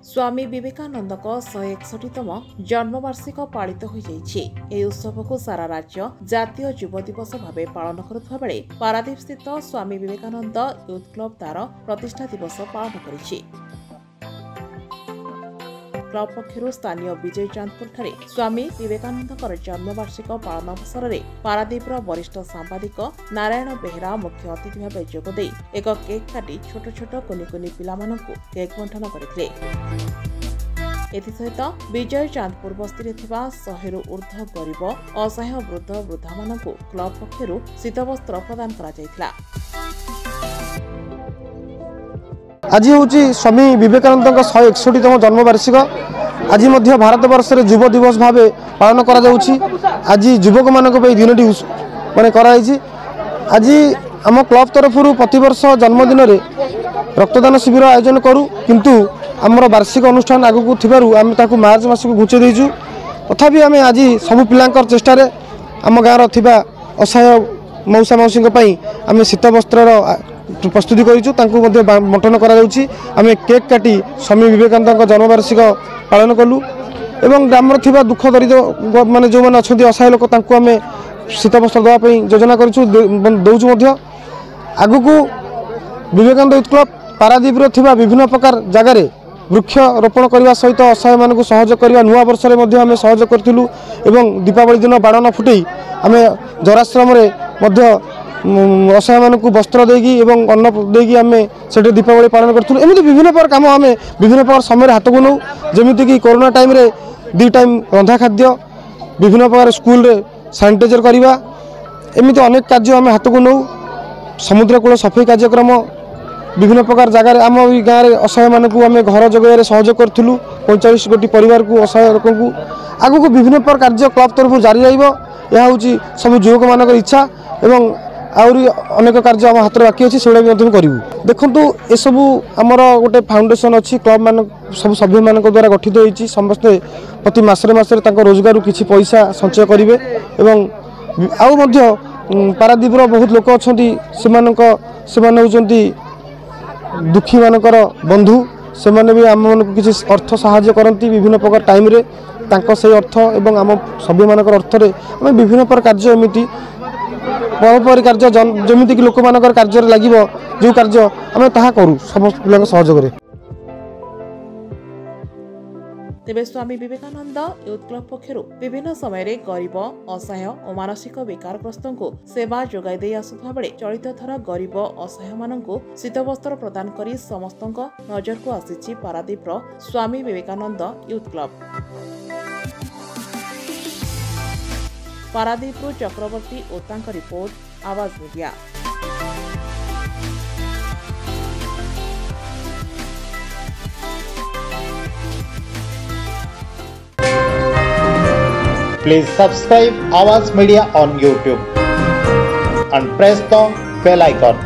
स्वामी विवेकानंद 161तम जन्मवार्षिक पालित हो जाइछि। एही उत्सव को सारा राज्य जातीय युव दिवस भाव पालन करुवा बेले पारादीप स्थित स्वामी विवेकानंद यूथ क्लब तार प्रतिष्ठा दिवस पालन करिछि। क्लब पक्षर स्थानीय विजय चांदपुर ठारे स्वामी विवेकानंद जन्मवार्षिक पालन अवसर में पारादीप वरिष्ठ सांबादिक नारायण बेहेरा मुख्य अतिथि भाव जोगदे एक केक काटी छोट छोट कुनि कुनि पिला मानकु केक बंटन करथिले। एथिसहित विजय चांदपुर बस्ती 100 रु ऊर्ध्व गरीब असहाय वृद्ध वृद्धा मानकु क्लब पक्षर शीतवस्त्र प्रदान करा जायथिला। आज हूँ स्वामी विवेकानंद 161तम जन्मवार्षिक। आज भारत वर्ष में युव दिवस भाव पालन करा जाउछि। आज युवक मानक दिनटी माने कराई। आज आम क्लब तरफ प्रति वर्ष जन्मदिन रे रक्तदान शिविर आयोजन करूँ, किंतु आमर वार्षिक अनुष्ठान आगू थिबारु आम ताकू मार्च मास को घुचे देइछु। तथापि आम आज सब पिलांकर चेष्टार आम गाँव थिबा असहाय मौसा मौसी आम शीत वस्त्र प्रस्तुति बंटन करें। केक काटी स्वामी विवेकानंद जन्मवार्षिक पालन कलु एवं ग्राम दुख दरिद्र माने जो मैंने अच्छा असहाय लोक आम शीत वस्त्र देवाई योजना करूँ। आगु को विवेकानंद यूथ क्लब पारादीप विभिन्न प्रकार जगार वृक्ष रोपण करने सहित असहाय मानक सहयोग करने नुआ वर्ष में आम सहयोग करूँ। दीपावली दिन बाण न फुटई आम जराश्रम असहाय मानक वस्त्र देगी एवं अन्न देगी आम से दीपावली पालन करूँ। एमती विभिन्न प्रकार कम आम विभिन्न प्रकार समय हाथ को नौ, जमीक कि कोरोना टाइम रे 2 टाइम रंधा खाद्य विभिन्न प्रकार स्कूल रे सैनिटाइजर करवा एमती अनेक कार्य आम हाथ को नौ। समुद्रकूल सफाई कार्यक्रम विभिन्न प्रकार जगार आम गाँव में असहाय मानक आम घर जगह सहयोग करूँ। 45 गोटी परिवार को असहाय लोक आगू को विभिन्न प्रकार कार्य क्लब तरफ जारी रही सब युवक मान इच्छा एवं आउरी अनेक कार्य आम हाथ बाकी अच्छी से करूँ। देखु ये सबू आमर गोटे फाउंडेशन अच्छी क्लब मान सब सभ्य मान द्वारा गठित होती समस्ते प्रति मसरे रोजगार किसी पैसा संचय करेंगे। पारादीप बहुत लोक अच्छा से दुखी मानकर बंधु से भी आम मन किसी अर्थ साहाय्य करती विभिन्न प्रकार टाइम रे से अर्थ एवं आम सभ्य मान अर्थ आम विभिन्न प्रकार कार्य एमती परोपकारी कार्य जमीक लोक मान कार्य लगे जो कार्य आम ता करूँ समस्त पिला सहयोग। तेबे स्वामी विवेकानंद यूथ क्लब पक्षर विभिन्न समय रे गरीब असहाय और मानसिक बेकारग्रस्त को सेवा जोगाई दे आसुवा बेले चलित थर गरीब असहाय मानकु शीतवस्त्र प्रदान करी समस्त नजर को आसी पारादीप स्वामी विवेकानंद यूथ क्लब। पारादीप चक्रवर्ती ओतांक रिपोर्ट आवाज media. Please subscribe Awaaz Media on YouTube and press the bell icon.